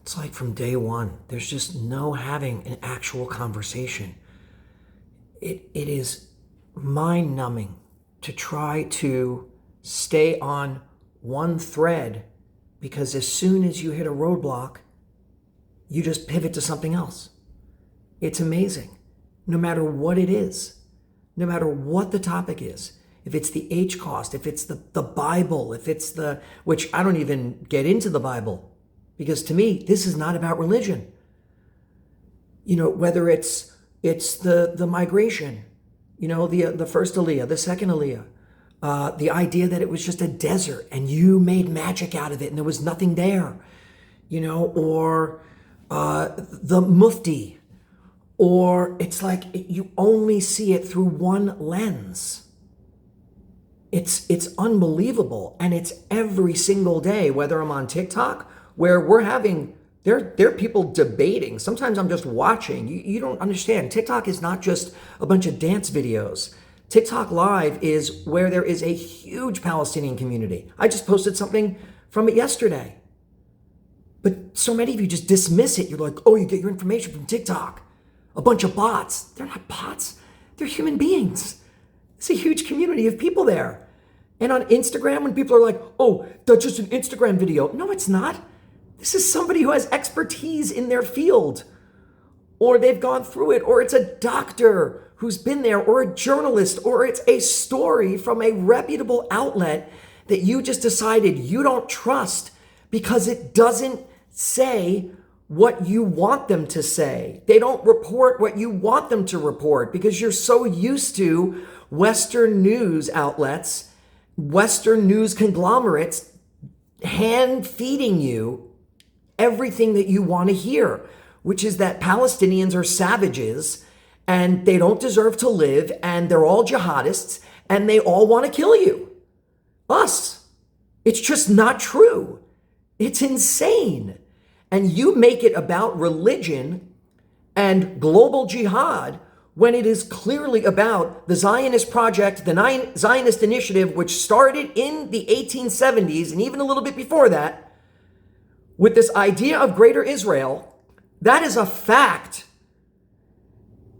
It's like from day one, there's just no having an actual conversation. It is mind numbing to try to stay on one thread because as soon as you hit a roadblock, you just pivot to something else. It's amazing. No matter what it is, no matter what the topic is, if it's the H cost, if it's the Bible, if it's which I don't even get into the Bible, because to me, this is not about religion. Whether it's the migration, the first Aliyah, the second Aliyah, the idea that it was just a desert and you made magic out of it and there was nothing there, or the Mufti, or it's like you only see it through one lens. It's unbelievable, and it's every single day, whether I'm on TikTok, where there are people debating. Sometimes I'm just watching. You don't understand. TikTok is not just a bunch of dance videos. TikTok Live is where there is a huge Palestinian community. I just posted something from it yesterday. But so many of you just dismiss it. You're like, oh, you get your information from TikTok. A bunch of bots. They're not bots. They're human beings. It's a huge community of people there. And on Instagram, when people are like, oh, that's just an Instagram video. No, it's not. This is somebody who has expertise in their field, or they've gone through it, or it's a doctor who's been there, or a journalist, or it's a story from a reputable outlet that you just decided you don't trust because it doesn't say what you want them to say. They don't report what you want them to report because you're so used to Western news outlets, Western news conglomerates hand feeding you everything that you want to hear, which is that Palestinians are savages and they don't deserve to live and they're all jihadists and they all want to kill you. Us. It's just not true. It's insane. And you make it about religion and global jihad when it is clearly about the Zionist project, the Zionist initiative, which started in the 1870s and even a little bit before that, with this idea of Greater Israel. That is a fact.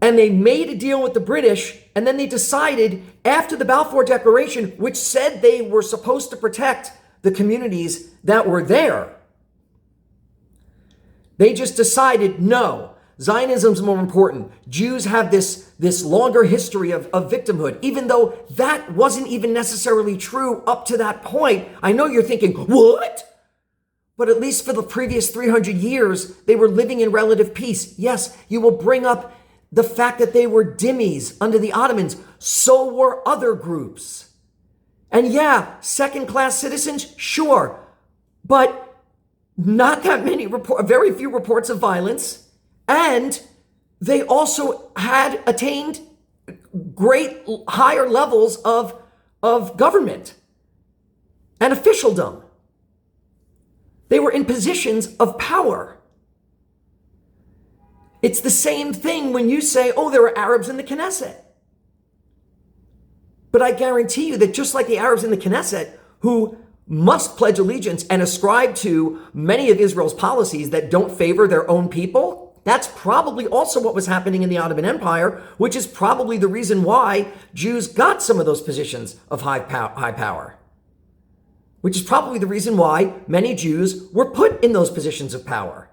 And they made a deal with the British, and then they decided after the Balfour Declaration, which said they were supposed to protect the communities that were there, they just decided, no, Zionism's more important. Jews have this longer history of victimhood, even though that wasn't even necessarily true up to that point. I know you're thinking, what? But at least for the previous 300 years, they were living in relative peace. Yes, you will bring up the fact that they were dhimmis under the Ottomans. So were other groups. And yeah, second-class citizens, sure. But not that many, very few reports of violence. And they also had attained great higher levels of government and officialdom. They were in positions of power. It's the same thing when you say, oh, there are Arabs in the Knesset. But I guarantee you that just like the Arabs in the Knesset, who must pledge allegiance and ascribe to many of Israel's policies that don't favor their own people, that's probably also what was happening in the Ottoman Empire, which is probably the reason why Jews got some of those positions of high power. Which is probably the reason why many Jews were put in those positions of power.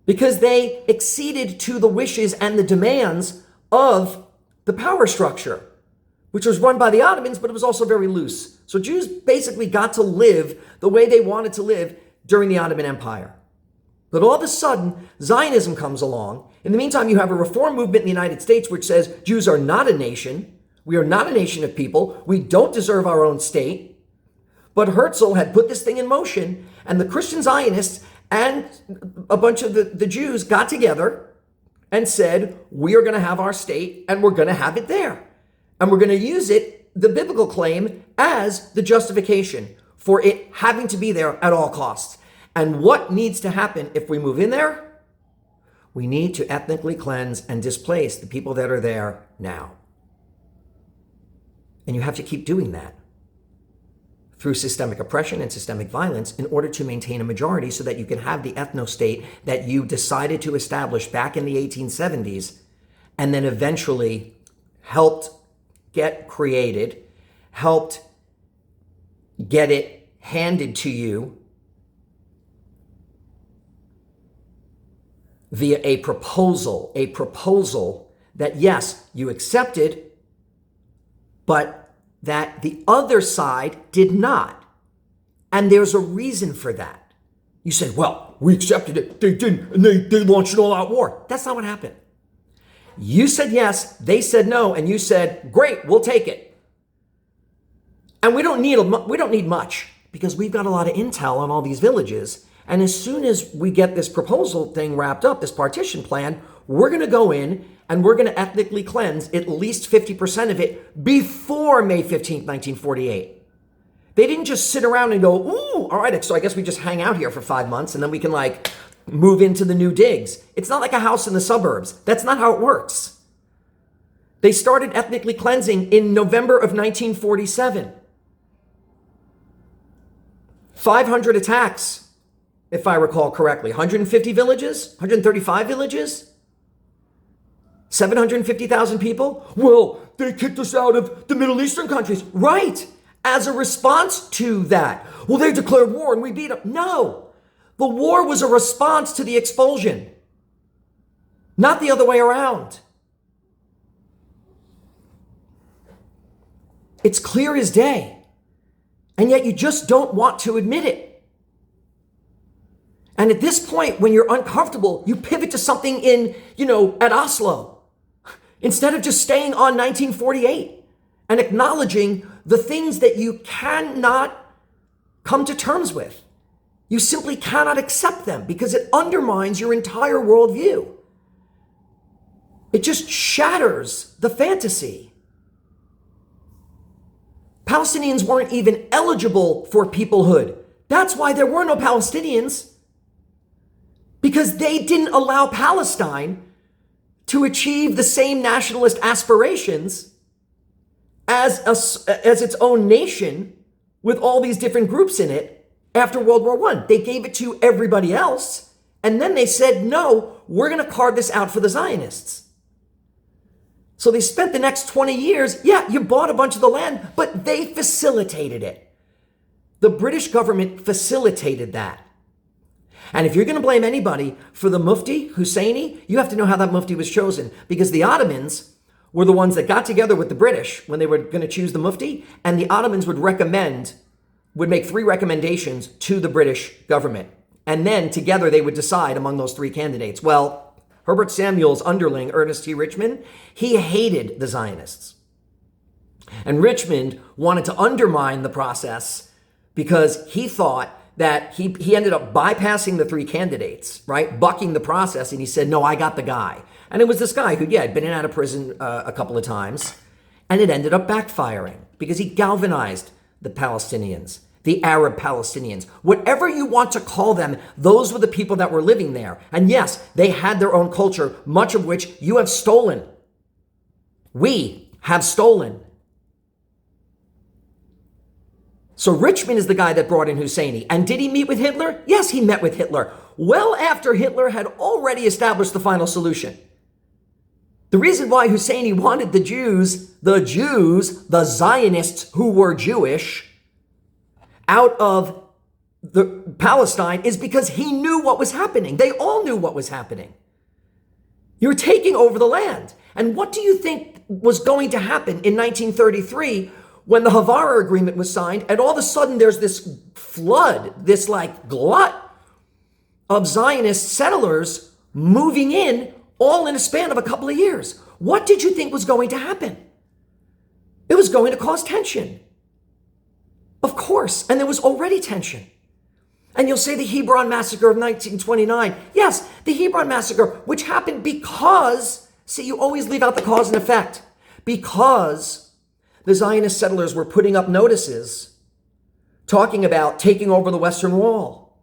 Because they acceded to the wishes and the demands of the power structure, which was run by the Ottomans, but it was also very loose. So Jews basically got to live the way they wanted to live during the Ottoman Empire. But all of a sudden, Zionism comes along. In the meantime, you have a reform movement in the United States which says Jews are not a nation. We are not a nation of people. We don't deserve our own state. But Herzl had put this thing in motion, and the Christian Zionists and a bunch of the Jews got together and said, we are going to have our state and we're going to have it there. And we're going to use it, the biblical claim, as the justification for it having to be there at all costs. And what needs to happen if we move in there? We need to ethnically cleanse and displace the people that are there now. And you have to keep doing that through systemic oppression and systemic violence in order to maintain a majority so that you can have the ethno-state that you decided to establish back in the 1870s and then eventually helped get created, helped get it handed to you via a proposal that, yes, you accepted, but that the other side did not. And there's a reason for that. You say, well, we accepted it, they didn't, and they launched an all-out war. That's not what happened. You said yes, they said no, and you said, great, we'll take it. And we don't need much, because we've got a lot of intel on all these villages. And as soon as we get this proposal thing wrapped up, this partition plan, we're going to go in and we're going to ethnically cleanse at least 50% of it before May 15th, 1948. They didn't just sit around and go, ooh, all right, so I guess we just hang out here for 5 months and then we can move into the new digs. It's not like a house in the suburbs. That's not how it works. They started ethnically cleansing in November of 1947. 500 attacks, if I recall correctly. 150 villages, 135 villages, 750,000 people. Well, they kicked us out of the Middle Eastern countries. Right. As a response to that. Well, they declared war and we beat them. No. The war was a response to the expulsion, not the other way around. It's clear as day. And yet you just don't want to admit it. And at this point, when you're uncomfortable, you pivot to something at Oslo, instead of just staying on 1948 and acknowledging the things that you cannot come to terms with. You simply cannot accept them because it undermines your entire worldview. It just shatters the fantasy. Palestinians weren't even eligible for peoplehood. That's why there were no Palestinians. Because they didn't allow Palestine to achieve the same nationalist aspirations as its own nation with all these different groups in it after World War I. They gave it to everybody else, and then they said, no, we're going to carve this out for the Zionists. So they spent the next 20 years, you bought a bunch of the land, but they facilitated it. The British government facilitated that. And if you're going to blame anybody for the Mufti, Husseini, you have to know how that Mufti was chosen. Because the Ottomans were the ones that got together with the British when they were going to choose the Mufti. And the Ottomans would make 3 recommendations to the British government. And then together they would decide among those 3 candidates. Well, Herbert Samuel's underling, Ernest T. Richmond, he hated the Zionists. And Richmond wanted to undermine the process because he thought that he ended up bypassing the 3 candidates, right? Bucking the process. And he said, no, I got the guy. And it was this guy who, had been in and out of prison a couple of times. And it ended up backfiring because he galvanized the Palestinians, the Arab Palestinians, whatever you want to call them. Those were the people that were living there. And yes, they had their own culture, much of which you have stolen. We have stolen. So Richmond is the guy that brought in Husseini. And did he meet with Hitler? Yes, he met with Hitler. Well after Hitler had already established the final solution. The reason why Husseini wanted the Jews, the Zionists who were Jewish, out of the Palestine is because he knew what was happening. They all knew what was happening. You're taking over the land. And what do you think was going to happen in 1933 when the Havara Agreement was signed, and all of a sudden there's this flood, this glut of Zionist settlers moving in all in a span of a couple of years? What did you think was going to happen? It was going to cause tension. Of course, and there was already tension. And you'll say the Hebron Massacre of 1929. Yes, the Hebron Massacre, which happened because, see, you always leave out the cause and effect, because the Zionist settlers were putting up notices talking about taking over the Western Wall.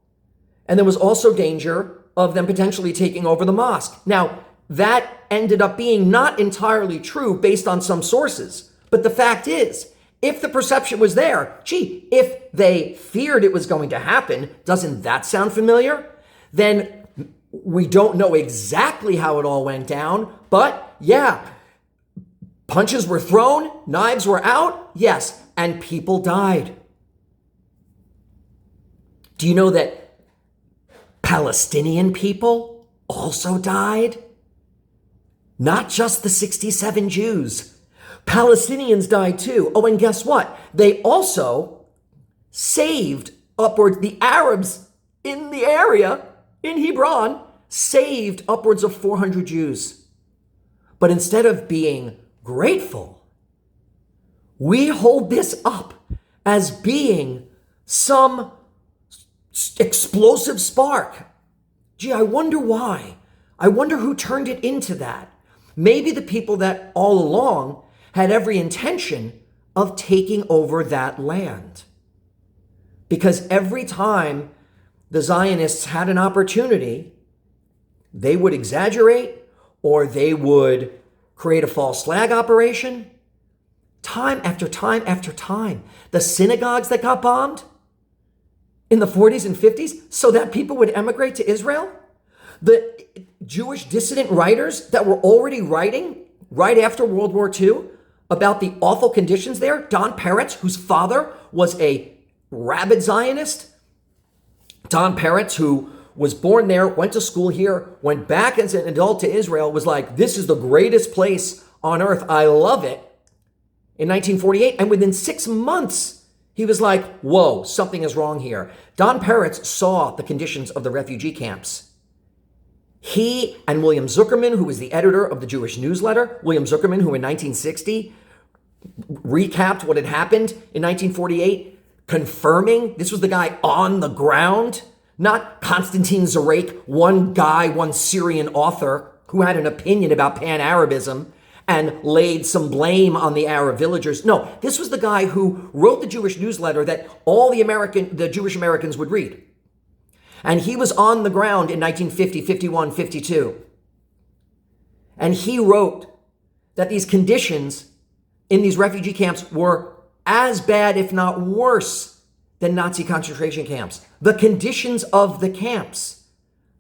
And there was also danger of them potentially taking over the mosque. Now, that ended up being not entirely true based on some sources. But the fact is, If the perception was there, gee, if they feared it was going to happen, doesn't that sound familiar? Then we don't know exactly how it all went down, but yeah, punches were thrown, knives were out, yes, and people died. Do you know that Palestinian people also died? Not just the 67 Jews. Palestinians died too. Oh, and guess what? They also saved upwards, the Arabs in the area, in Hebron, saved upwards of 400 Jews. But instead of being grateful, we hold this up as being some explosive spark. Gee, I wonder why. I wonder who turned it into that. Maybe the people that all along had every intention of taking over that land. Because every time the Zionists had an opportunity, they would exaggerate or they would create a false flag operation. Time after time after time. The synagogues that got bombed in the 40s and 50s so that people would emigrate to Israel. The Jewish dissident writers that were already writing right after World War II about the awful conditions there. Don Peretz, whose father was a rabid Zionist. Don Peretz, who was born there, went to school here, went back as an adult to Israel, was like, this is the greatest place on earth. I love it. In 1948. And within 6 months, he was like, whoa, something is wrong here. Don Peretz saw the conditions of the refugee camps. He and William Zuckerman, who was the editor of the Jewish newsletter, William Zuckerman, who in 1960 recapped what had happened in 1948, confirming this was the guy on the ground, not Konstantin Zarek, one guy, one Syrian author who had an opinion about pan-Arabism and laid some blame on the Arab villagers. No, this was the guy who wrote the Jewish newsletter that all the Jewish Americans would read. And he was on the ground in 1950, 51, 52. And he wrote that these conditions in these refugee camps were as bad, if not worse, than Nazi concentration camps. The conditions of the camps.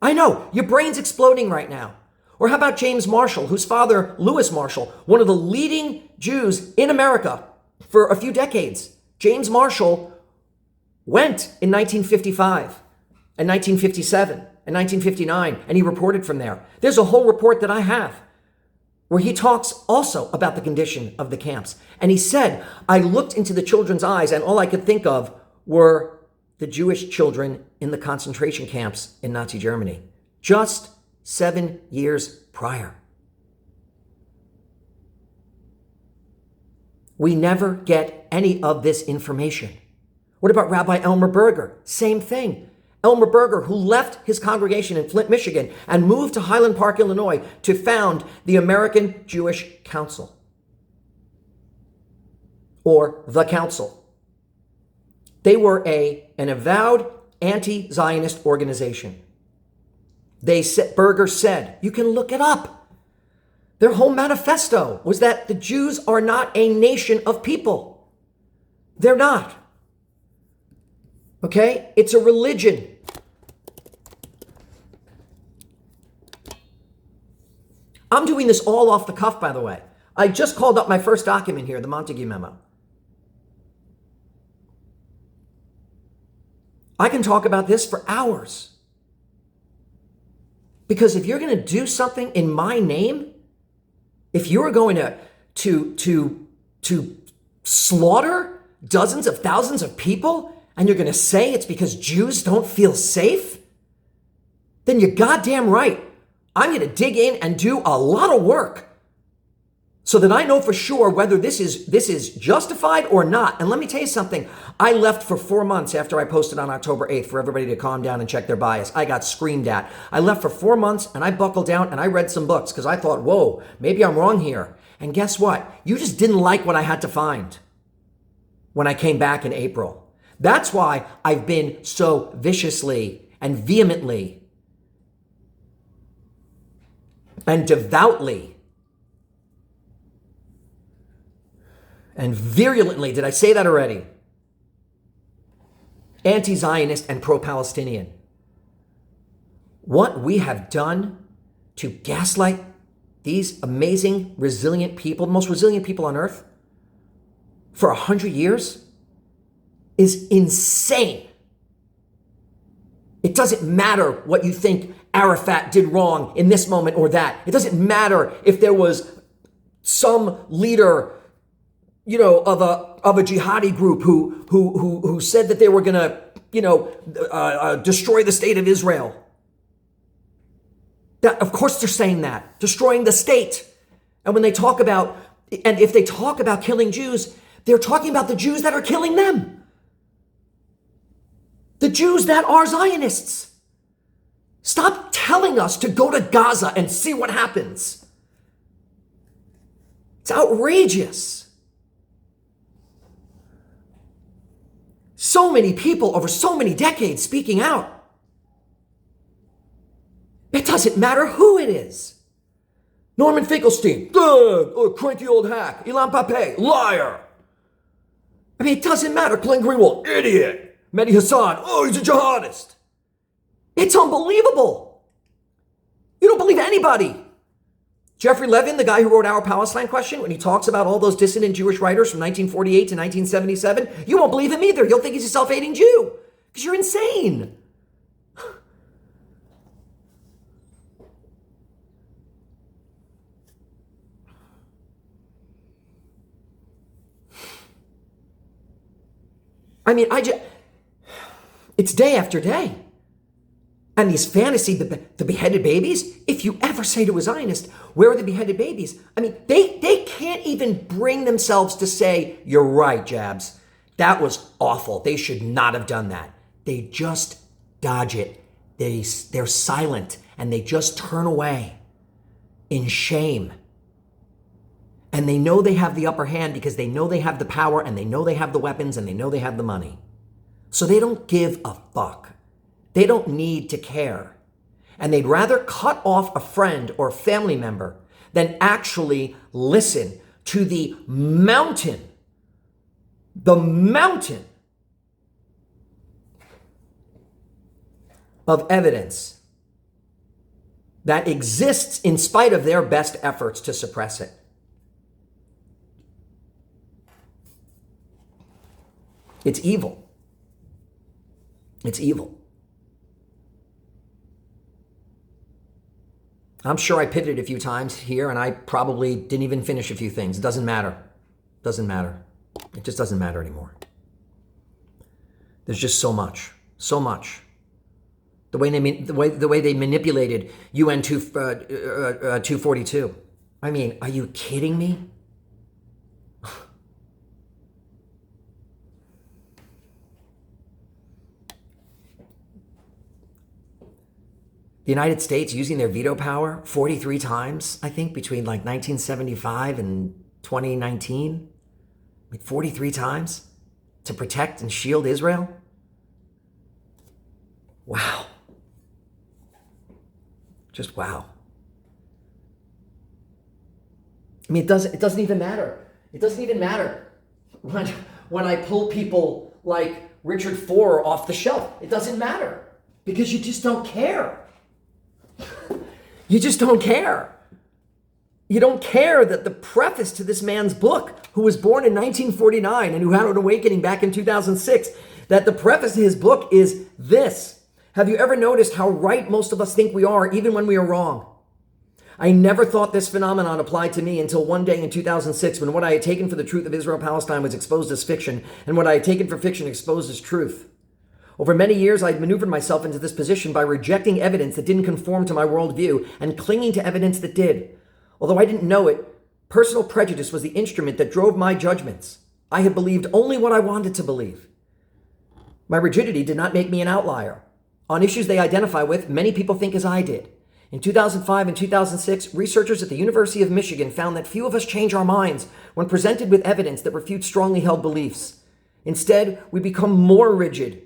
I know, your brain's exploding right now. Or how about James Marshall, whose father, Lewis Marshall, one of the leading Jews in America for a few decades. James Marshall went in 1955. And 1957 and 1959, and he reported from there. There's a whole report that I have where he talks also about the condition of the camps. And he said, I looked into the children's eyes and all I could think of were the Jewish children in the concentration camps in Nazi Germany, just 7 years prior. We never get any of this information. What about Rabbi Elmer Berger? Same thing. Elmer Berger, who left his congregation in Flint, Michigan, and moved to Highland Park, Illinois, to found the American Jewish Council, or the Council. They were an avowed anti-Zionist organization. Berger said, you can look it up. Their whole manifesto was that the Jews are not a nation of people. They're not. Okay? It's a religion. I'm doing this all off the cuff, by the way. I just called up my first document here, the Montague Memo. I can talk about this for hours. Because if you're going to do something in my name, if you're going to slaughter dozens of thousands of people, and you're going to say it's because Jews don't feel safe, then you're goddamn right. I'm going to dig in and do a lot of work so that I know for sure whether this is justified or not. And let me tell you something. I left for 4 months after I posted on October 8th for everybody to calm down and check their bias. I got screamed at. I left for 4 months and I buckled down and I read some books because I thought, whoa, maybe I'm wrong here. And guess what? You just didn't like what I had to find when I came back in April. That's why I've been so viciously and vehemently and devoutly and virulently, did I say that already? Anti-Zionist and pro-Palestinian. What we have done to gaslight these amazing, resilient people, the most resilient people on earth, for 100 years is insane. It doesn't matter what you think Arafat did wrong in this moment or that. It doesn't matter if there was some leader, of a jihadi group who said that they were going to, destroy the state of Israel. That, of course they're saying that, destroying the state. And when they talk about, and if they talk about killing Jews, they're talking about the Jews that are killing them. The Jews that are Zionists. Stop telling us to go to Gaza and see what happens. It's outrageous. So many people over so many decades speaking out. It doesn't matter who it is. Norman Finkelstein, cranky old hack. Ilan Pape, liar. I mean, it doesn't matter. Glenn Greenwald, idiot. Mehdi Hassan, he's a jihadist. It's unbelievable. You don't believe anybody. Jeffrey Levin, the guy who wrote Our Palestine Question, when he talks about all those dissident Jewish writers from 1948 to 1977, you won't believe him either. You'll think he's a self-hating Jew because you're insane. I mean, it's day after day. And these fantasy, the beheaded babies, if you ever say to a Zionist, where are the beheaded babies? I mean, they can't even bring themselves to say, you're right, Jabs. That was awful. They should not have done that. They just dodge it. They're silent and they just turn away in shame. And they know they have the upper hand because they know they have the power and they know they have the weapons and they know they have the money. So they don't give a fuck. They don't need to care. And they'd rather cut off a friend or family member than actually listen to the mountain of evidence that exists in spite of their best efforts to suppress it. It's evil. It's evil. I'm sure I pivoted a few times here and I probably didn't even finish a few things. It doesn't matter. Doesn't matter. It just doesn't matter anymore. There's just so much. The way they manipulated UN 242. I mean, are you kidding me? The United States using their veto power 43 times, I think, between like 1975 and 2019. Like 43 times to protect and shield Israel. Wow. Just wow. I mean, it doesn't even matter. It doesn't even matter when I pull people like Richard Foer off the shelf. It doesn't matter because you just don't care. You just don't care. You don't care that the preface to this man's book, who was born in 1949 and who had an awakening back in 2006, that the preface to his book is this. Have you ever noticed how right most of us think we are, even when we are wrong? I never thought this phenomenon applied to me until one day in 2006, when what I had taken for the truth of Israel-Palestine was exposed as fiction, and what I had taken for fiction exposed as truth. Over many years, I had maneuvered myself into this position by rejecting evidence that didn't conform to my worldview and clinging to evidence that did. Although I didn't know it, personal prejudice was the instrument that drove my judgments. I had believed only what I wanted to believe. My rigidity did not make me an outlier. On issues they identify with, many people think as I did. In 2005 and 2006, researchers at the University of Michigan found that few of us change our minds when presented with evidence that refutes strongly held beliefs. Instead, we become more rigid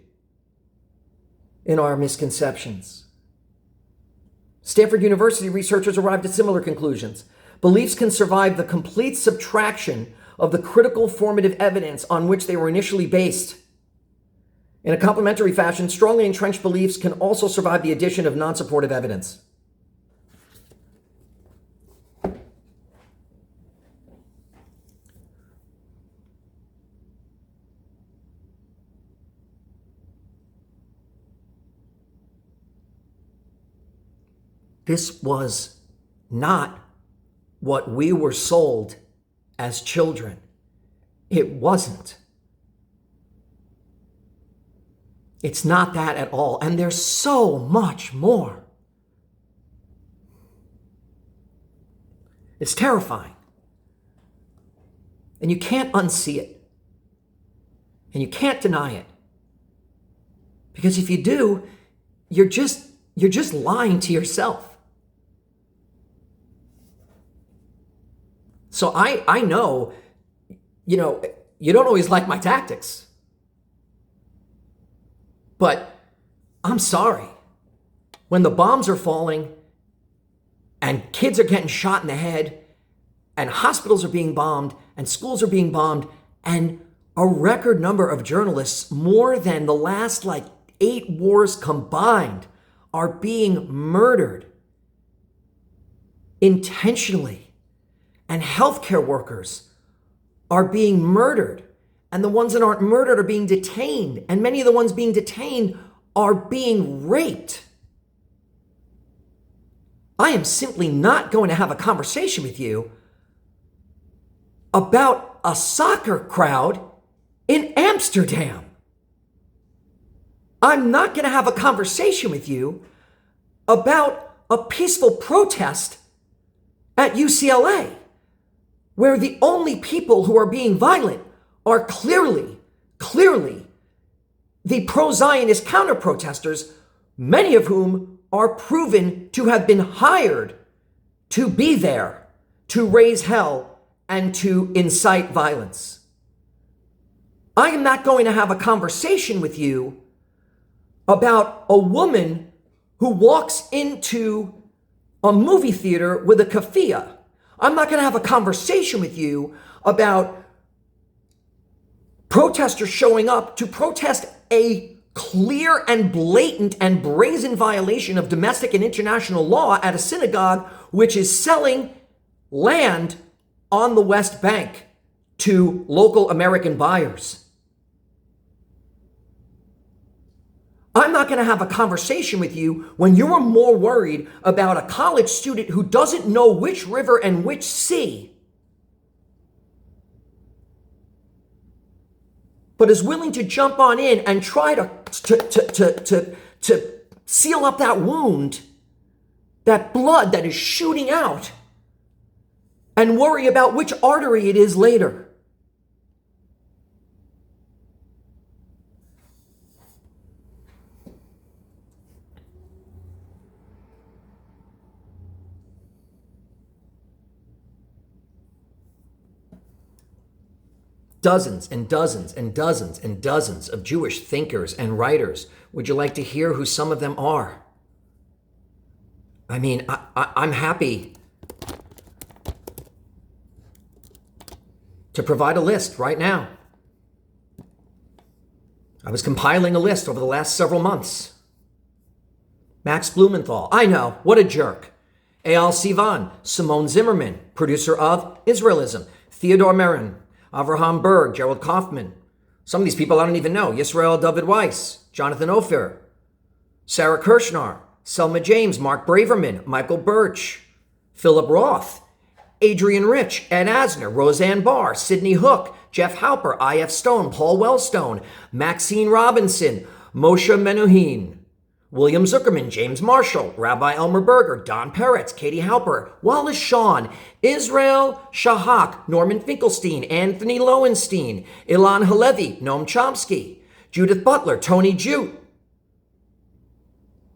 in our misconceptions. Stanford University researchers arrived at similar conclusions. Beliefs can survive the complete subtraction of the critical formative evidence on which they were initially based. In a complementary fashion, strongly entrenched beliefs can also survive the addition of non-supportive evidence. This was not what we were sold as children. It wasn't. It's not that at all. And there's so much more. It's terrifying. And you can't unsee it. And you can't deny it. Because if you do, you're just lying to yourself. So I know, you don't always like my tactics. But I'm sorry. When the bombs are falling and kids are getting shot in the head and hospitals are being bombed and schools are being bombed and a record number of journalists, more than the last 8 wars combined, are being murdered intentionally. And healthcare workers are being murdered. And the ones that aren't murdered are being detained. And many of the ones being detained are being raped. I am simply not going to have a conversation with you about a soccer crowd in Amsterdam. I'm not going to have a conversation with you about a peaceful protest at UCLA, where the only people who are being violent are clearly the pro-Zionist counter-protesters, many of whom are proven to have been hired to be there, to raise hell, and to incite violence. I am not going to have a conversation with you about a woman who walks into a movie theater with a keffiyeh. I'm not going to have a conversation with you about protesters showing up to protest a clear and blatant and brazen violation of domestic and international law at a synagogue which is selling land on the West Bank to local American buyers. I'm not going to have a conversation with you when you're more worried about a college student who doesn't know which river and which sea, but is willing to jump on in and try to seal up that wound, that blood that is shooting out, and worry about which artery it is later. Dozens and dozens and dozens and dozens of Jewish thinkers and writers. Would you like to hear who some of them are? I mean, I'm happy to provide a list right now. I was compiling a list over the last several months. Max Blumenthal, I know, what a jerk. Eyal Sivan, Simone Zimmerman, producer of Israelism, Theodore Meron, Avraham Berg, Gerald Kaufman. Some of these people I don't even know. Yisrael David Weiss, Jonathan Ophir, Sarah Kirshner, Selma James, Mark Braverman, Michael Birch, Philip Roth, Adrian Rich, Ed Asner, Roseanne Barr, Sidney Hook, Jeff Halper, I.F. Stone, Paul Wellstone, Maxine Robinson, Moshe Menuhin, William Zuckerman, James Marshall, Rabbi Elmer Berger, Don Peretz, Katie Halper, Wallace Shawn, Israel Shahak, Norman Finkelstein, Anthony Lowenstein, Ilan Halevi, Noam Chomsky, Judith Butler, Tony Jute,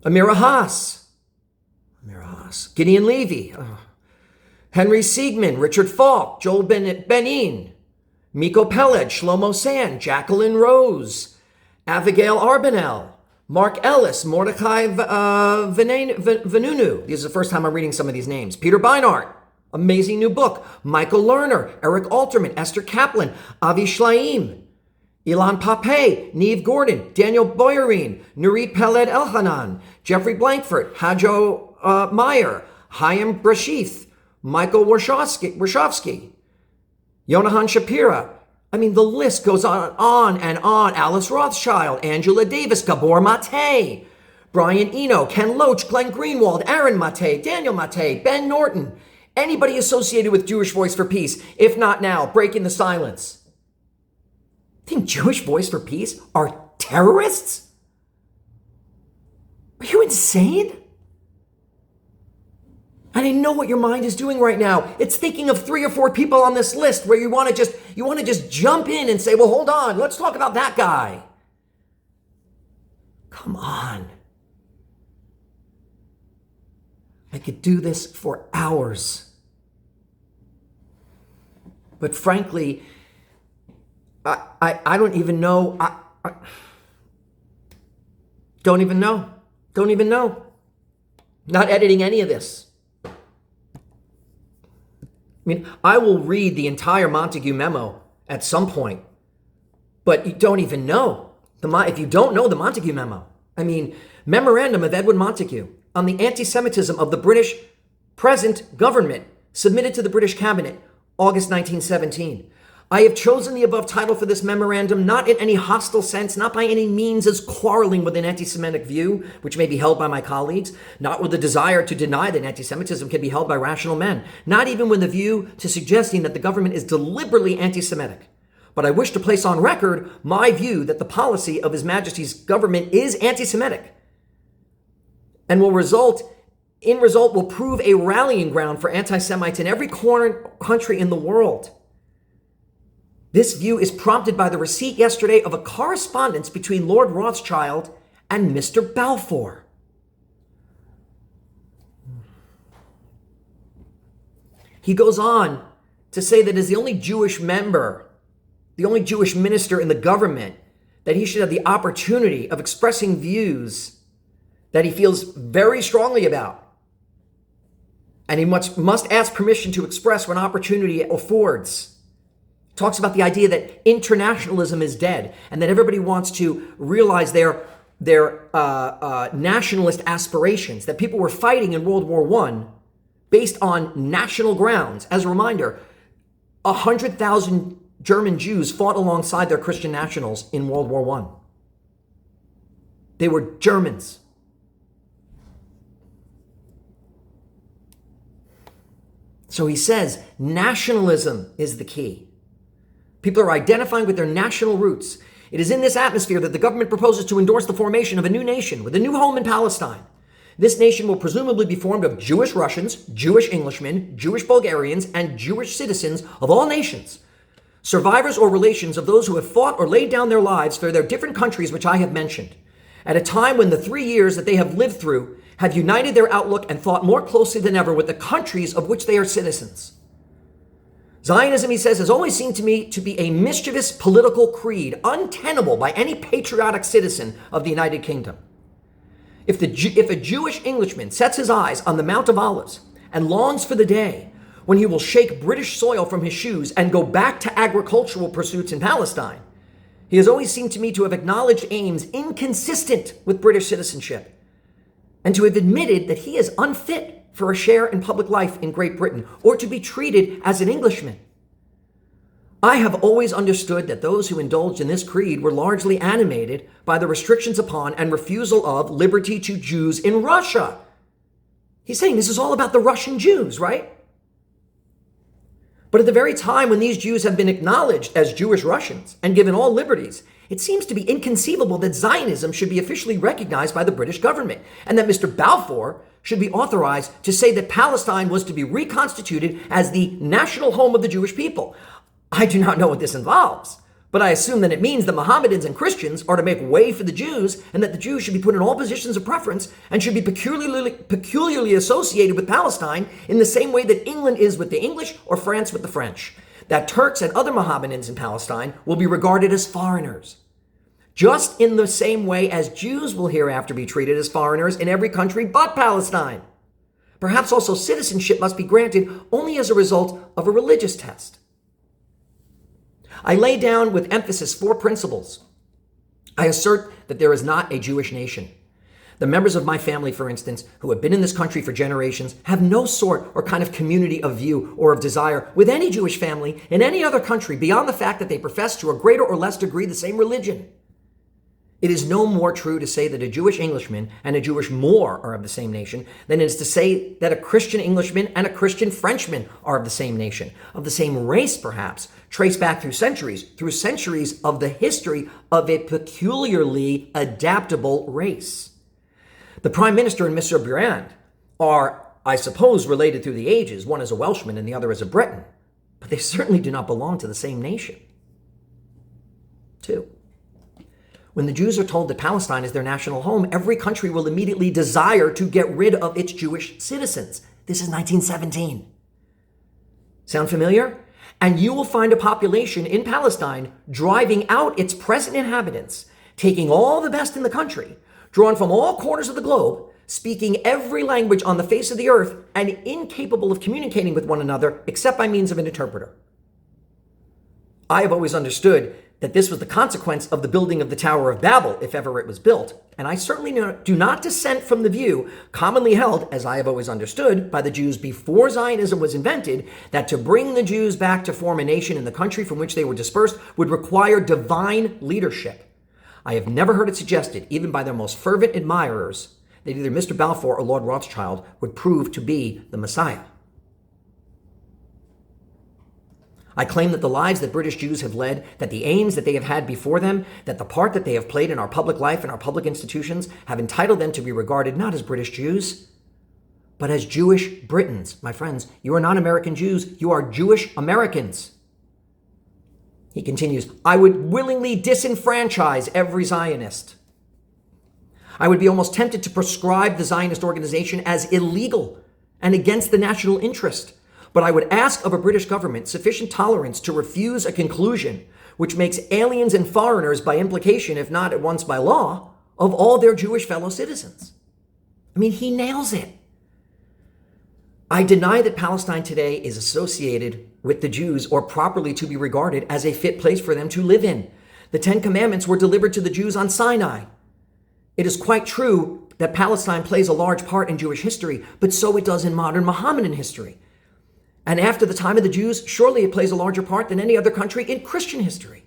Amira Haas, Gideon Levy, Henry Siegman, Richard Falk, Joel Benin, Miko Peled, Shlomo Sand, Jacqueline Rose, Abigail Arbanel, Mark Ellis, Mordecai Vanunu. This is the first time I'm reading some of these names. Peter Beinart, Amazing new book. Michael Lerner, Eric Alterman, Esther Kaplan, Avi Shlaim, Ilan Pape, Neve Gordon, Daniel Boyarin, Nurit Peled Elhanan, Jeffrey Blankford, Hajo Meyer, Chaim Brashith, Michael Warshawski, Yonahan Shapira. I mean, the list goes on and on. Alice Rothschild, Angela Davis, Gabor Mate, Brian Eno, Ken Loach, Glenn Greenwald, Aaron Mate, Daniel Mate, Ben Norton. Anybody associated with Jewish Voice for Peace, if not now, breaking the silence. Think Jewish Voice for Peace are terrorists? Are you insane? I didn't know what your mind is doing right now. It's thinking of 3 or 4 people on this list where you want to just jump in and say, well, hold on, let's talk about that guy. Come on. I could do this for hours. But frankly, I don't even know. I don't even know. Don't even know. Not editing any of this. I mean, I will read the entire Montague memo at some point, but you don't even know. If you don't know the Montague memo, I mean, Memorandum of Edwin Montague on the anti-Semitism of the British present government, submitted to the British cabinet, August 1917. I have chosen the above title for this memorandum not in any hostile sense, not by any means as quarreling with an anti-Semitic view, which may be held by my colleagues, not with the desire to deny that anti-Semitism can be held by rational men, not even with a view to suggesting that the government is deliberately anti-Semitic. But I wish to place on record my view that the policy of His Majesty's government is anti-Semitic and will prove a rallying ground for anti-Semites in every country in the world. This view is prompted by the receipt yesterday of a correspondence between Lord Rothschild and Mr. Balfour. He goes on to say that as the only Jewish member, the only Jewish minister in the government, that he should have the opportunity of expressing views that he feels very strongly about. And he must ask permission to express when opportunity affords. Talks about the idea that internationalism is dead and that everybody wants to realize their nationalist aspirations, that people were fighting in World War I based on national grounds. As a reminder, 100,000 German Jews fought alongside their Christian nationals in World War I. They were Germans. So he says nationalism is the key. People are identifying with their national roots. It is in this atmosphere that the government proposes to endorse the formation of a new nation with a new home in Palestine. This nation will presumably be formed of Jewish Russians, Jewish Englishmen, Jewish Bulgarians, and Jewish citizens of all nations, survivors or relations of those who have fought or laid down their lives for their different countries which I have mentioned, at a time when the 3 years that they have lived through have united their outlook and thought more closely than ever with the countries of which they are citizens. Zionism, he says, has always seemed to me to be a mischievous political creed, untenable by any patriotic citizen of the United Kingdom. If a Jewish Englishman sets his eyes on the Mount of Olives and longs for the day when he will shake British soil from his shoes and go back to agricultural pursuits in Palestine, he has always seemed to me to have acknowledged aims inconsistent with British citizenship and to have admitted that he is unfit for a share in public life in Great Britain, or to be treated as an Englishman. I have always understood that those who indulged in this creed were largely animated by the restrictions upon and refusal of liberty to Jews in Russia. He's saying this is all about the Russian Jews, right? But at the very time when these Jews have been acknowledged as Jewish Russians and given all liberties, it seems to be inconceivable that Zionism should be officially recognized by the British government and that Mr. Balfour should be authorized to say that Palestine was to be reconstituted as the national home of the Jewish people. I do not know what this involves, but I assume that it means that Mohammedans and Christians are to make way for the Jews and that the Jews should be put in all positions of preference and should be peculiarly associated with Palestine in the same way that England is with the English or France with the French. That Turks and other Mohammedans in Palestine will be regarded as foreigners, just in the same way as Jews will hereafter be treated as foreigners in every country but Palestine. Perhaps also citizenship must be granted only as a result of a religious test. I lay down with emphasis 4 principles. I assert that there is not a Jewish nation. The members of my family, for instance, who have been in this country for generations, have no sort or kind of community of view or of desire with any Jewish family in any other country beyond the fact that they profess to a greater or less degree the same religion. It is no more true to say that a Jewish Englishman and a Jewish Moor are of the same nation than it is to say that a Christian Englishman and a Christian Frenchman are of the same nation, of the same race perhaps, traced back through centuries of the history of a peculiarly adaptable race. The Prime Minister and Mr. Briand are, I suppose, related through the ages. One is a Welshman and the other is a Breton, but they certainly do not belong to the same nation. 2. When the Jews are told that Palestine is their national home, every country will immediately desire to get rid of its Jewish citizens. This is 1917. Sound familiar? And you will find a population in Palestine driving out its present inhabitants, taking all the best in the country, drawn from all corners of the globe, speaking every language on the face of the earth, and incapable of communicating with one another except by means of an interpreter. I have always understood that this was the consequence of the building of the Tower of Babel, if ever it was built, and I certainly do not dissent from the view commonly held, as I have always understood, by the Jews before Zionism was invented, that to bring the Jews back to form a nation in the country from which they were dispersed would require divine leadership. I have never heard it suggested, even by their most fervent admirers, that either Mr. Balfour or Lord Rothschild would prove to be the Messiah. I claim that the lives that British Jews have led, that the aims that they have had before them, that the part that they have played in our public life and our public institutions have entitled them to be regarded not as British Jews, but as Jewish Britons. My friends, you are not American Jews, you are Jewish Americans. He continues, I would willingly disenfranchise every Zionist. I would be almost tempted to proscribe the Zionist organization as illegal and against the national interest. But I would ask of a British government sufficient tolerance to refuse a conclusion which makes aliens and foreigners by implication, if not at once by law, of all their Jewish fellow citizens. I mean, he nails it. I deny that Palestine today is associated with the Jews or properly to be regarded as a fit place for them to live in. The 10 Commandments were delivered to the Jews on Sinai. It is quite true that Palestine plays a large part in Jewish history, but so it does in modern Mohammedan history. And after the time of the Jews, surely it plays a larger part than any other country in Christian history.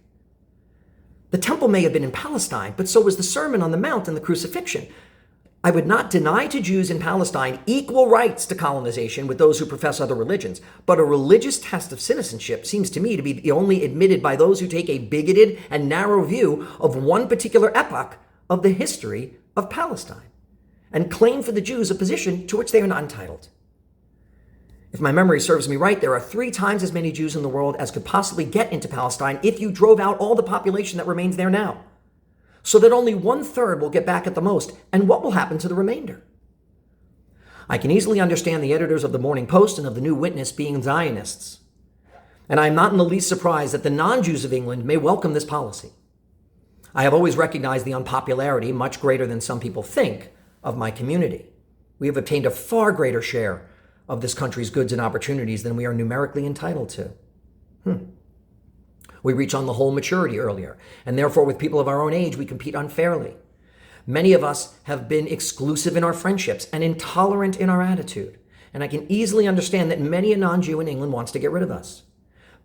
The temple may have been in Palestine, but so was the Sermon on the Mount and the crucifixion. I would not deny to Jews in Palestine equal rights to colonization with those who profess other religions, but a religious test of citizenship seems to me to be the only admitted by those who take a bigoted and narrow view of one particular epoch of the history of Palestine and claim for the Jews a position to which they are not entitled. If my memory serves me right, there are 3 times as many Jews in the world as could possibly get into Palestine if you drove out all the population that remains there now. So that only 1/3 will get back at the most. And what will happen to the remainder? I can easily understand the editors of the Morning Post and of the New Witness being Zionists. And I am not in the least surprised that the non-Jews of England may welcome this policy. I have always recognized the unpopularity, much greater than some people think, of my community. We have obtained a far greater share of this country's goods and opportunities than we are numerically entitled to. We reach on the whole maturity earlier, and therefore with people of our own age, we compete unfairly. Many of us have been exclusive in our friendships and intolerant in our attitude, and I can easily understand that many a non-Jew in England wants to get rid of us.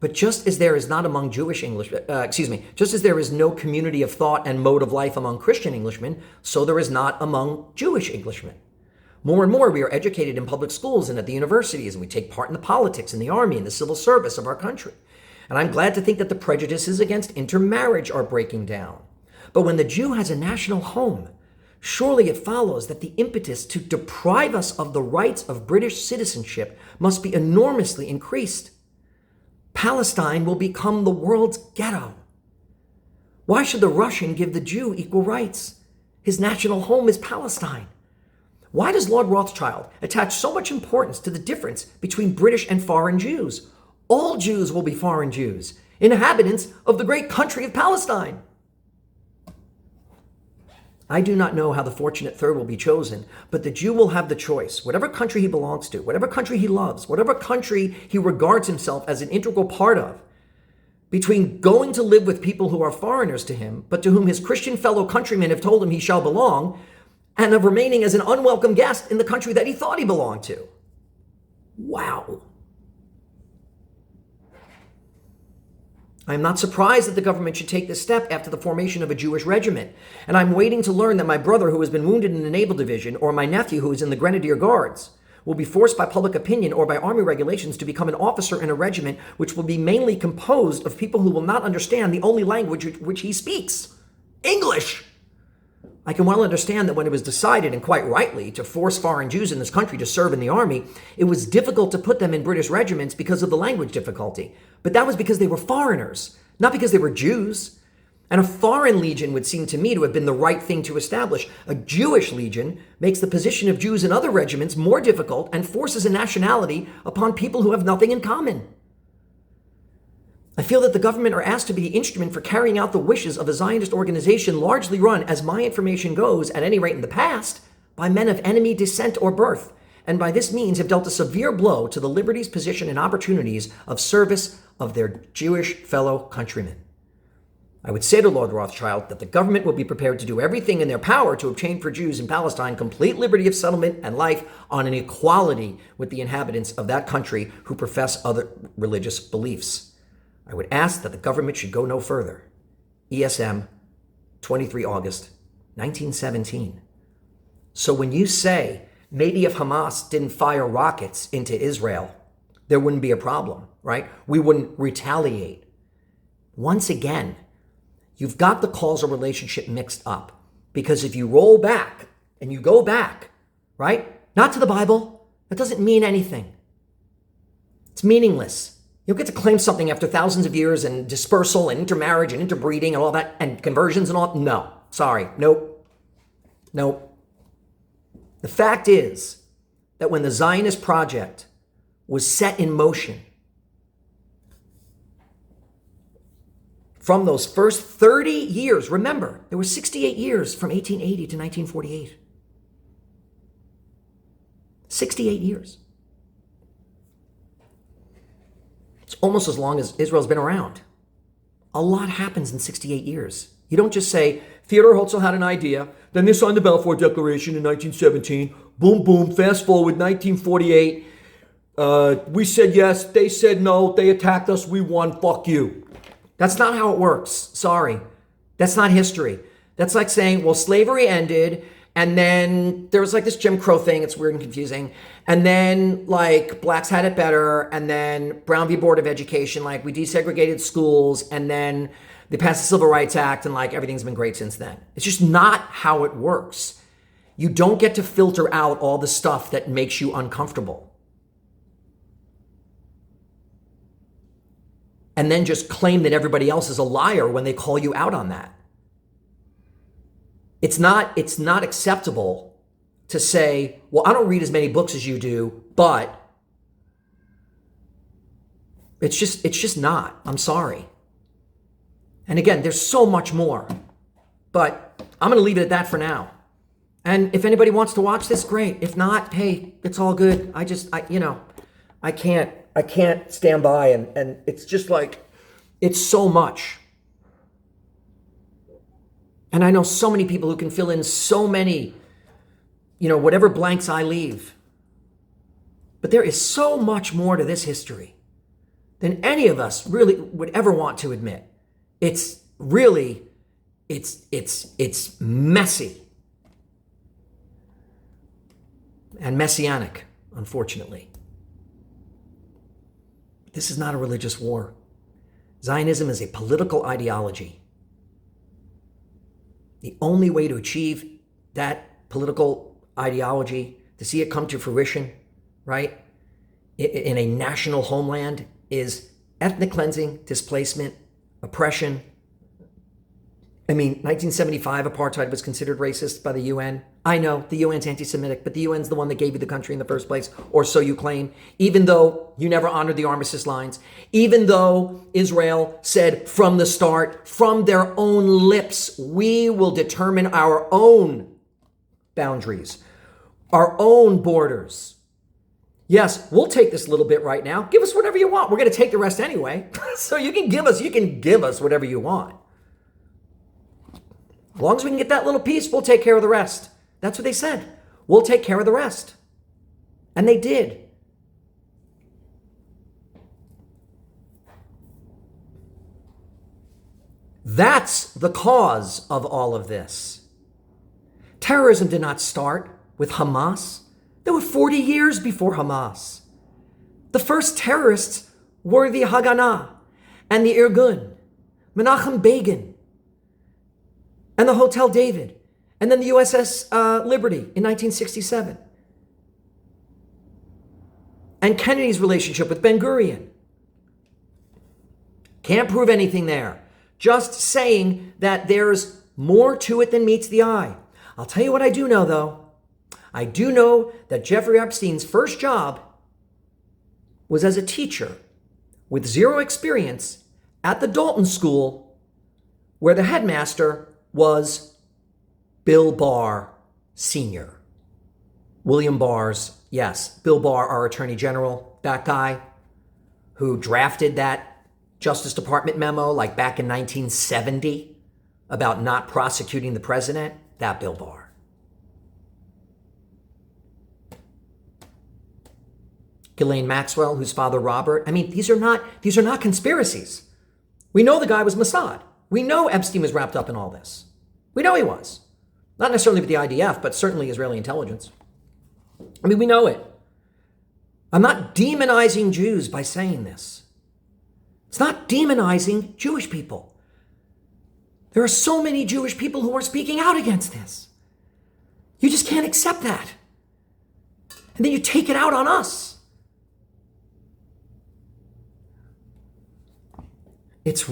But just as there is not among just as there is no community of thought and mode of life among Christian Englishmen, so there is not among Jewish Englishmen. More and more, we are educated in public schools and at the universities, and we take part in the politics, in the army, and the civil service of our country. And I'm glad to think that the prejudices against intermarriage are breaking down. But when the Jew has a national home, surely it follows that the impetus to deprive us of the rights of British citizenship must be enormously increased. Palestine will become the world's ghetto. Why should the Russian give the Jew equal rights? His national home is Palestine. Why does Lord Rothschild attach so much importance to the difference between British and foreign Jews? All Jews will be foreign Jews, inhabitants of the great country of Palestine. I do not know how the fortunate third will be chosen, but the Jew will have the choice. Whatever country he belongs to, whatever country he loves, whatever country he regards himself as an integral part of, between going to live with people who are foreigners to him, but to whom his Christian fellow countrymen have told him he shall belong, and of remaining as an unwelcome guest in the country that he thought he belonged to. Wow. I am not surprised that the government should take this step after the formation of a Jewish regiment, and I'm waiting to learn that my brother who has been wounded in the Naval Division, or my nephew who is in the Grenadier Guards, will be forced by public opinion or by Army regulations to become an officer in a regiment which will be mainly composed of people who will not understand the only language which he speaks, English. I can well understand that when it was decided, and quite rightly, to force foreign Jews in this country to serve in the army, it was difficult to put them in British regiments because of the language difficulty. But that was because they were foreigners, not because they were Jews. And a foreign legion would seem to me to have been the right thing to establish. A Jewish legion makes the position of Jews in other regiments more difficult and forces a nationality upon people who have nothing in common. I feel that the government are asked to be the instrument for carrying out the wishes of a Zionist organization largely run, as my information goes, at any rate in the past, by men of enemy descent or birth, and by this means have dealt a severe blow to the liberties, position, and opportunities of service of their Jewish fellow countrymen. I would say to Lord Rothschild that the government will be prepared to do everything in their power to obtain for Jews in Palestine complete liberty of settlement and life on an equality with the inhabitants of that country who profess other religious beliefs. I would ask that the government should go no further. ESM, 23 August, 1917. So when you say maybe if Hamas didn't fire rockets into Israel, there wouldn't be a problem, right? We wouldn't retaliate. Once again, you've got the causal relationship mixed up, because if you roll back and you go back, right? Not to the Bible, that doesn't mean anything. It's meaningless. You'll get to claim something after thousands of years and dispersal and intermarriage and interbreeding and all that and conversions and all. No, sorry. Nope. The fact is that when the Zionist project was set in motion, from those first 30 years, remember, there were 68 years from 1880 to 1948. 68 years. It's almost as long as Israel's been around. A lot happens in 68 years. You don't just say, Theodore Herzl had an idea, then they signed the Balfour Declaration in 1917, boom, boom, fast forward, 1948, we said yes, they said no, they attacked us, we won, fuck you. That's not how it works. Sorry. That's not history. That's like saying, well, slavery ended, and then there was like this Jim Crow thing. It's weird and confusing. And then like blacks had it better. And then Brown v. Board of Education, like we desegregated schools, and then they passed the Civil Rights Act, and like everything's been great since then. It's just not how it works. You don't get to filter out all the stuff that makes you uncomfortable and then just claim that everybody else is a liar when they call you out on that. It's not acceptable to say, well, I don't read as many books as you do, but it's just not. I'm sorry. And again, there's so much more, but I'm going to leave it at that for now. And if anybody wants to watch this, great. If not, hey, it's all good. I can't stand by, and it's just like, it's so much. And I know so many people who can fill in so many, whatever blanks I leave. But there is so much more to this history than any of us really would ever want to admit. It's really, it's messy and messianic, unfortunately. This is not a religious war. Zionism is a political ideology. The only way to achieve that political ideology, to see it come to fruition, right, in a national homeland, is ethnic cleansing, displacement, oppression, I mean, 1975, apartheid was considered racist by the UN. I know the UN's anti-Semitic, but the UN's the one that gave you the country in the first place, or so you claim, even though you never honored the armistice lines, even though Israel said from the start, from their own lips, we will determine our own boundaries, our own borders. Yes, we'll take this little bit right now. Give us whatever you want. We're going to take the rest anyway. So you can give us whatever you want. As long as we can get that little piece, we'll take care of the rest. That's what they said. We'll take care of the rest. And they did. That's the cause of all of this. Terrorism did not start with Hamas. There were 40 years before Hamas. The first terrorists were the Haganah and the Irgun, Menachem Begin, and the Hotel David, and then the USS Liberty in 1967. And Kennedy's relationship with Ben Gurion. Can't prove anything there. Just saying that there's more to it than meets the eye. I'll tell you what I do know, though. I do know that Jeffrey Epstein's first job was as a teacher with zero experience at the Dalton School, where the headmaster was Bill Barr Sr. William Barr's, yes, Bill Barr, our Attorney General, that guy who drafted that Justice Department memo like back in 1970 about not prosecuting the president, that Bill Barr. Ghislaine Maxwell, whose father Robert. I mean, these are not conspiracies. We know the guy was Mossad. We know Epstein was wrapped up in all this. We know he was. Not necessarily with the IDF, but certainly Israeli intelligence. I mean, we know it. I'm not demonizing Jews by saying this. It's not demonizing Jewish people. There are so many Jewish people who are speaking out against this. You just can't accept that. And then you take it out on us. It's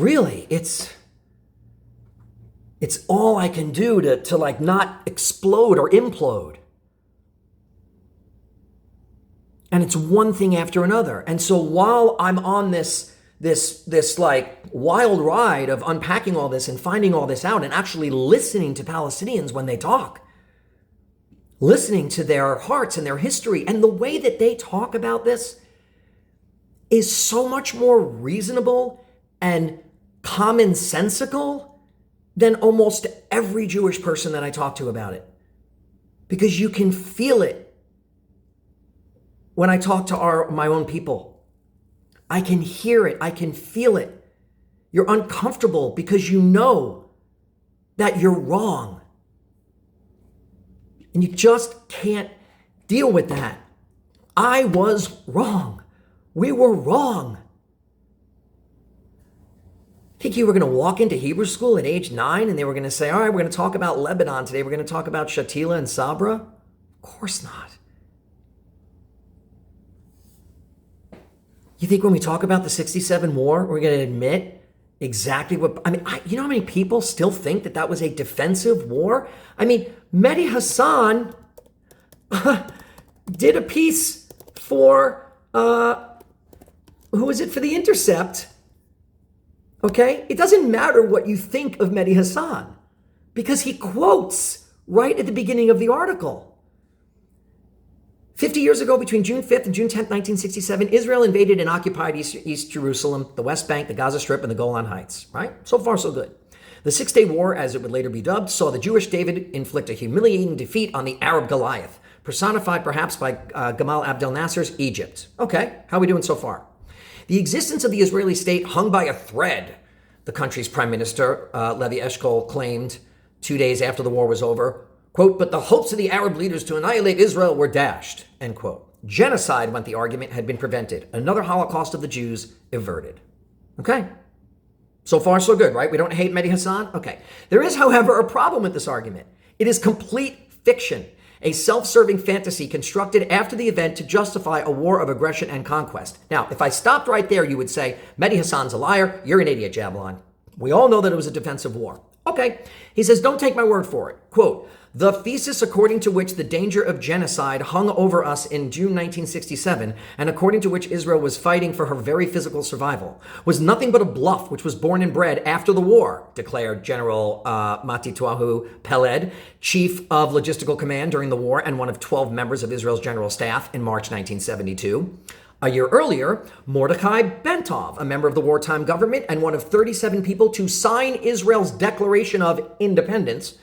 all I can do to like not explode or implode. And it's one thing after another. And so while I'm on this like wild ride of unpacking all this and finding all this out and actually listening to Palestinians when they talk, listening to their hearts and their history and the way that they talk about this is so much more reasonable and commonsensical than almost every Jewish person that I talk to about it. Because you can feel it when I talk to my own people. I can hear it. I can feel it. You're uncomfortable because you know that you're wrong. And you just can't deal with that. I was wrong. We were wrong. Think you were going to walk into Hebrew school at age 9 and they were going to say, all right, we're going to talk about Lebanon today. We're going to talk about Shatila and Sabra? Of course not. You think when we talk about the 67 war, we're going to admit exactly what, you know how many people still think that was a defensive war? I mean, Mehdi Hassan did a piece for, who was it, for The Intercept. Okay? It doesn't matter what you think of Mehdi Hassan because he quotes right at the beginning of the article. 50 years ago, between June 5th and June 10th, 1967, Israel invaded and occupied East Jerusalem, the West Bank, the Gaza Strip, and the Golan Heights. Right? So far, so good. The Six-Day War, as it would later be dubbed, saw the Jewish David inflict a humiliating defeat on the Arab Goliath, personified perhaps by Gamal Abdel Nasser's Egypt. Okay, how are we doing so far? The existence of the Israeli state hung by a thread, the country's prime minister, Levi Eshkol, claimed 2 days after the war was over. Quote, but the hopes of the Arab leaders to annihilate Israel were dashed, end quote. Genocide, went the argument, had been prevented. Another Holocaust of the Jews averted. Okay. So far, so good, right? We don't hate Mehdi Hassan? Okay. There is, however, a problem with this argument. It is complete fiction, a self-serving fantasy constructed after the event to justify a war of aggression and conquest. Now, if I stopped right there, you would say, Mehdi Hassan's a liar, you're an idiot, Jablon. We all know that it was a defensive war. Okay. He says, don't take my word for it. Quote, the thesis according to which the danger of genocide hung over us in June 1967, and according to which Israel was fighting for her very physical survival, was nothing but a bluff which was born and bred after the war, declared General Matituahu Peled, chief of logistical command during the war and one of 12 members of Israel's general staff in March 1972. A year earlier, Mordechai Bentov, a member of the wartime government and one of 37 people to sign Israel's Declaration of Independence,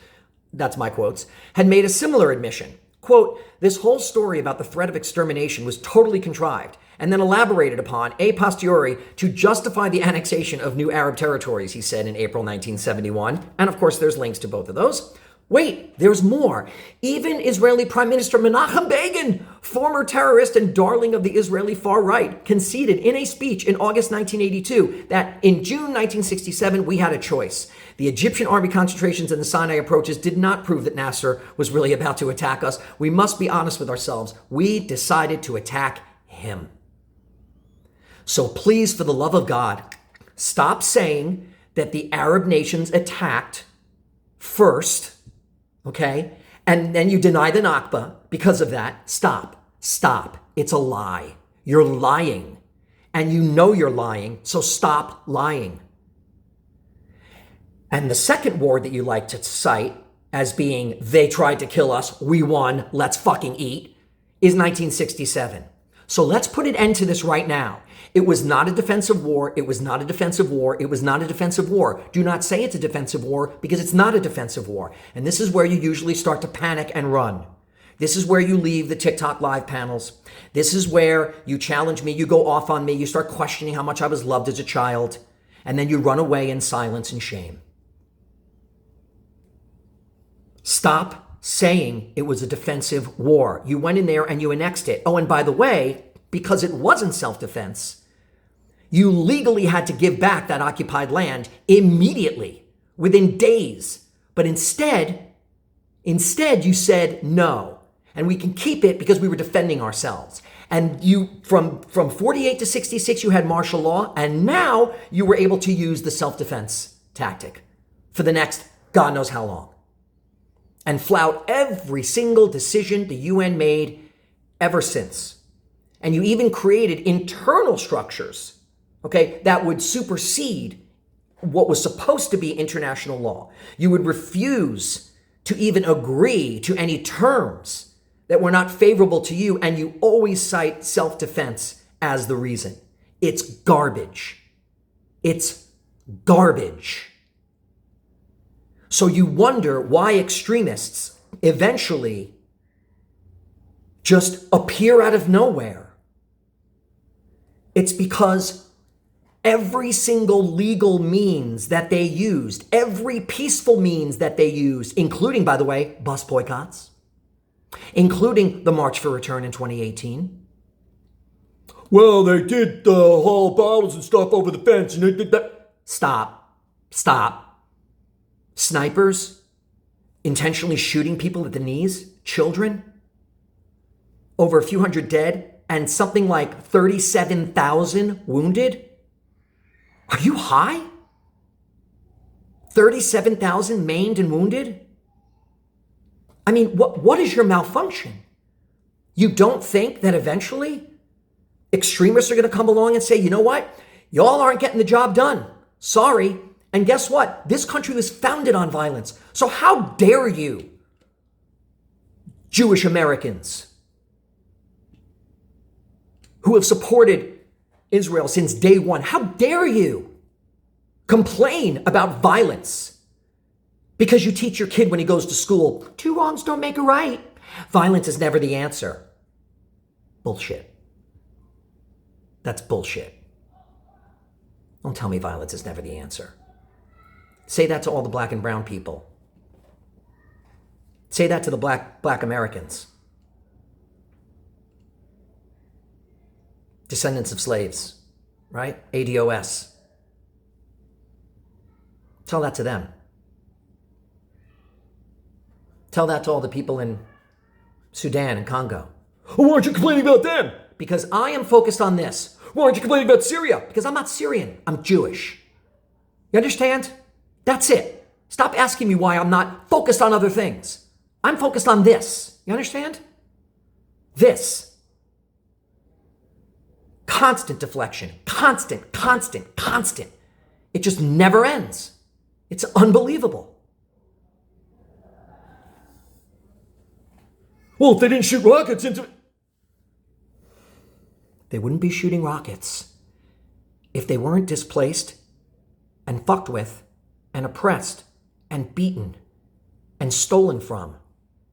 that's my quotes, had made a similar admission. Quote, this whole story about the threat of extermination was totally contrived and then elaborated upon a posteriori to justify the annexation of new Arab territories, he said in April 1971. And of course, there's links to both of those. Wait, there's more. Even Israeli Prime Minister Menachem Begin, former terrorist and darling of the Israeli far right, conceded in a speech in August 1982 that in June 1967, we had a choice. The Egyptian army concentrations and the Sinai approaches did not prove that Nasser was really about to attack us. We must be honest with ourselves. We decided to attack him. So please, for the love of God, stop saying that the Arab nations attacked first. Okay? And then you deny the Nakba because of that. Stop. It's a lie. You're lying. And you know you're lying, so stop lying. And the second war that you like to cite as being, they tried to kill us, we won, let's fucking eat, is 1967. So let's put an end to this right now. It was not a defensive war. It was not a defensive war. It was not a defensive war. Do not say it's a defensive war because it's not a defensive war. And this is where you usually start to panic and run. This is where you leave the TikTok live panels. This is where you challenge me. You go off on me. You start questioning how much I was loved as a child. And then you run away in silence and shame. Stop saying it was a defensive war. You went in there and you annexed it. Oh, and by the way, because it wasn't self-defense, you legally had to give back that occupied land immediately, within days. But instead you said no, and we can keep it because we were defending ourselves. And you, from 48 to 66, you had martial law, and now you were able to use the self-defense tactic for the next God knows how long. And flout every single decision the UN made ever since. And you even created internal structures, okay, that would supersede what was supposed to be international law. You would refuse to even agree to any terms that were not favorable to you, and you always cite self-defense as the reason. It's garbage. It's garbage. So you wonder why extremists eventually just appear out of nowhere. It's because every single legal means that they used, every peaceful means that they used, including, by the way, bus boycotts, including the March for Return in 2018. Well, they did haul bottles and stuff over the fence and they did that. Stop. Snipers intentionally shooting people at the knees, children, over a few hundred dead, and something like 37,000 wounded? Are you high? 37,000 maimed and wounded? I mean, what is your malfunction? You don't think that eventually extremists are going to come along and say, you know what? Y'all aren't getting the job done. Sorry. And guess what? This country was founded on violence. So how dare you, Jewish Americans, who have supported Israel since day one, how dare you complain about violence because you teach your kid when he goes to school, 2 wrongs don't make a right. Violence is never the answer. Bullshit. That's bullshit. Don't tell me violence is never the answer. Say that to all the black and brown people. Say that to the black Americans. Descendants of slaves, right? ADOS. Tell that to them. Tell that to all the people in Sudan and Congo. Why aren't you complaining about them? Because I am focused on this. Why aren't you complaining about Syria? Because I'm not Syrian. I'm Jewish. You understand? That's it. Stop asking me why I'm not focused on other things. I'm focused on this. You understand? This. Constant deflection. Constant. It just never ends. It's unbelievable. Well, if they didn't shoot rockets into... They wouldn't be shooting rockets if they weren't displaced and fucked with and oppressed and beaten and stolen from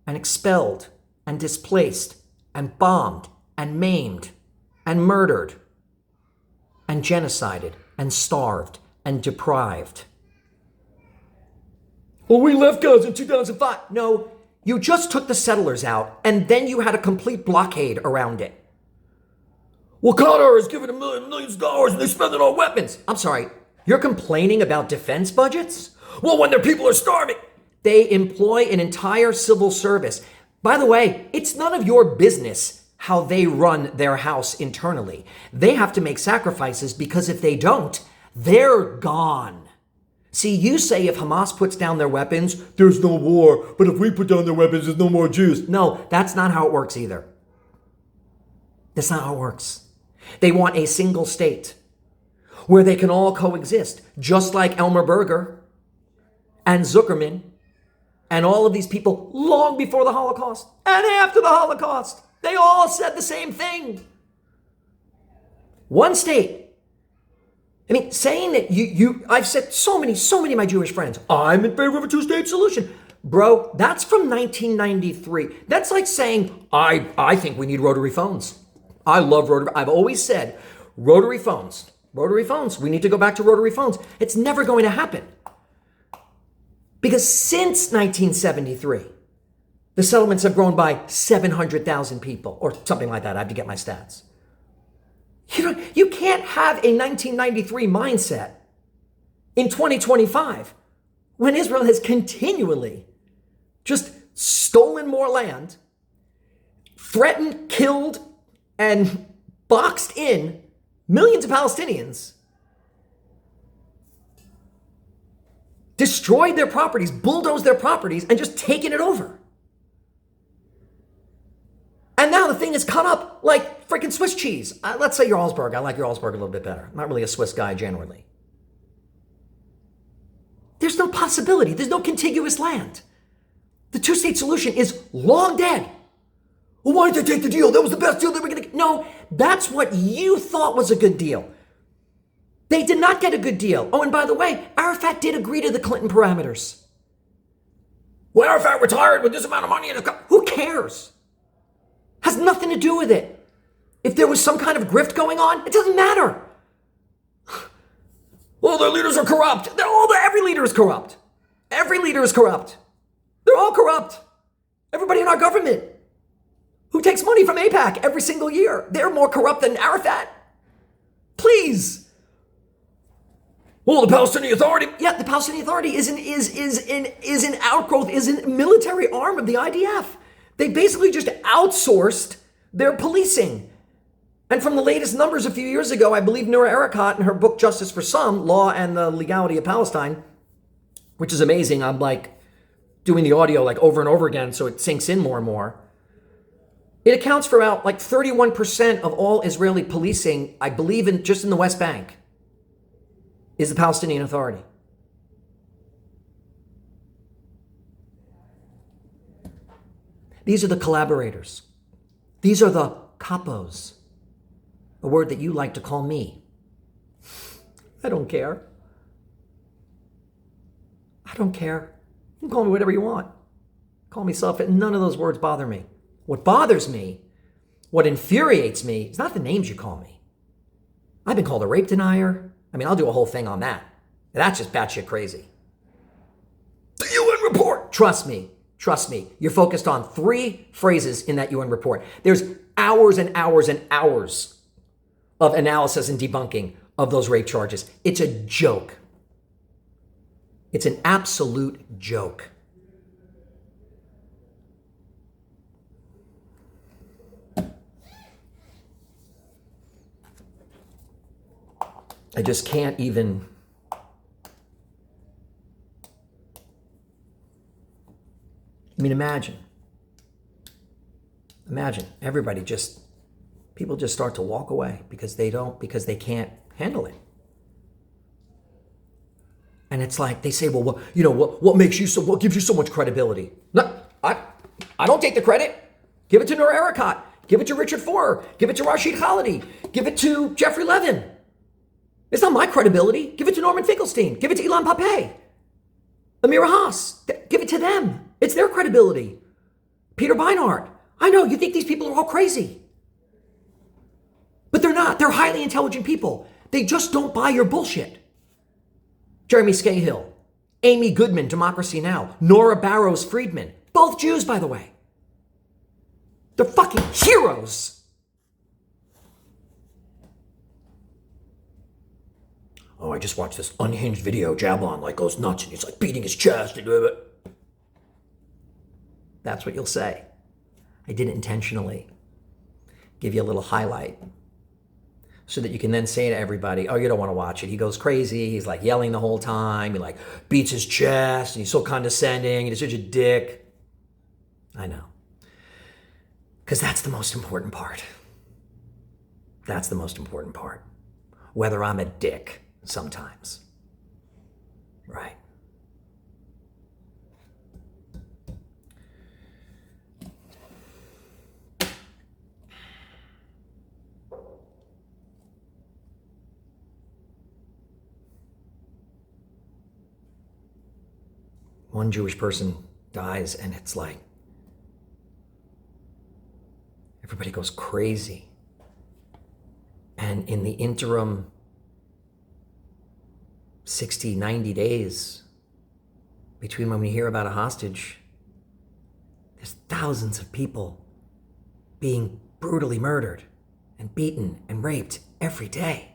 and expelled and displaced and bombed and maimed and murdered and genocided and starved and deprived. Well, we left Gaza in 2005. No, you just took the settlers out and then you had a complete blockade around it. Well, Qatar has given millions of dollars and they spend it on weapons. I'm sorry, you're complaining about defense budgets? Well, when their people are starving. They employ an entire civil service. By the way, it's none of your business how they run their house internally. They have to make sacrifices because if they don't, they're gone. See, you say if Hamas puts down their weapons, there's no war. But if we put down their weapons, there's no more Jews. No, that's not how it works either. That's not how it works. They want a single state where they can all coexist, just like Elmer Berger and Zuckerman and all of these people long before the Holocaust and after the Holocaust. They all said the same thing. One state. I mean, saying that I've said so many of my Jewish friends, I'm in favor of a two-state solution. Bro, that's from 1993. That's like saying, I think we need rotary phones. I love rotary. I've always said rotary phones. We need to go back to rotary phones. It's never going to happen. Because since 1973, the settlements have grown by 700,000 people or something like that. I have to get my stats. You can't have a 1993 mindset in 2025 when Israel has continually just stolen more land, threatened, killed, and boxed in millions of Palestinians, destroyed their properties, bulldozed their properties, and just taken it over. And now the thing is cut up like freaking Swiss cheese. Let's say Jarlsberg. I like Jarlsberg a little bit better. I'm not really a Swiss guy generally. There's no possibility. There's no contiguous land. The two-state solution is long dead. Well, why did they take the deal? That was the best deal they were going to get. No, that's what you thought was a good deal. They did not get a good deal. Oh, and by the way, Arafat did agree to the Clinton parameters. Well, Arafat retired with this amount of money in his account. Who cares? Has nothing to do with it. If there was some kind of grift going on, it doesn't matter. Well, their leaders are corrupt. Every leader is corrupt. Every leader is corrupt. They're all corrupt. Everybody in our government who takes money from AIPAC every single year, they're more corrupt than Arafat. Please. Well, the Palestinian Authority. Yeah, the Palestinian Authority is an outgrowth, is a military arm of the IDF. They basically just outsourced their policing. And from the latest numbers a few years ago, I believe Noura Erakat in her book Justice for Some, Law and the Legality of Palestine, which is amazing. I'm like doing the audio like over and over again so it sinks in more and more. It accounts for about like 31% of all Israeli policing, I believe in just in the West Bank, is the Palestinian Authority. These are the collaborators. These are the capos, a word that you like to call me. I don't care. I don't care. You can call me whatever you want. Call me selfish. None of those words bother me. What bothers me, what infuriates me, is not the names you call me. I've been called a rape denier. I mean, I'll do a whole thing on that. That's just batshit crazy. The UN report. Trust me. You're focused on 3 phrases in that UN report. There's hours and hours and hours of analysis and debunking of those rape charges. It's a joke. It's an absolute joke. I just can't even. I mean, imagine people just start to walk away because they can't handle it. And it's like they say, well, what gives you so much credibility? No, I don't take the credit. Give it to Noor Erakat. Give it to Richard Forer. Give it to Rashid Khalidi. Give it to Jeffrey Levin. It's not my credibility. Give it to Norman Finkelstein. Give it to Ilan Pappé. Amira Haas. Give it to them. It's their credibility. Peter Beinart. I know you think these people are all crazy. But they're not. They're highly intelligent people. They just don't buy your bullshit. Jeremy Scahill, Amy Goodman, Democracy Now!, Nora Barrows Friedman, both Jews, by the way. They're fucking heroes. Oh, I just watched this unhinged video. Jablon goes nuts and he's beating his chest. That's what you'll say. I did it intentionally. Give you a little highlight so that you can then say to everybody, oh, you don't want to watch it. He goes crazy. He's yelling the whole time. He beats his chest and he's so condescending and he's such a dick. I know. Because that's the most important part. That's the most important part. Whether I'm a dick sometimes. Right. One Jewish person dies and it's everybody goes crazy. And in the interim 60, 90 days between when we hear about a hostage, there's thousands of people being brutally murdered and beaten and raped every day.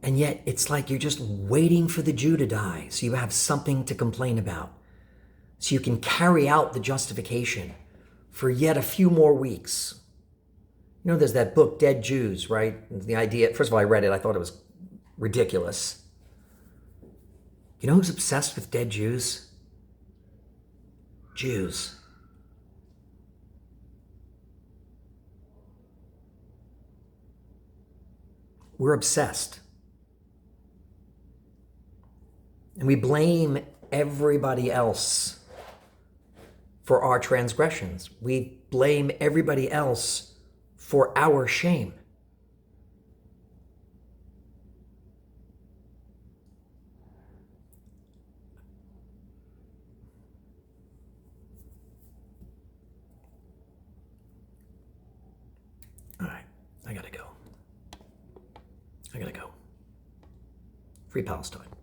And yet it's you're just waiting for the Jew to die so you have something to complain about. So you can carry out the justification for yet a few more weeks. There's that book, Dead Jews, right? The idea, first of all, I read it. I thought it was ridiculous. You know who's obsessed with dead Jews? Jews. We're obsessed. And we blame everybody else for our transgressions. We blame everybody else for our shame. All right, I gotta go. Free Palestine.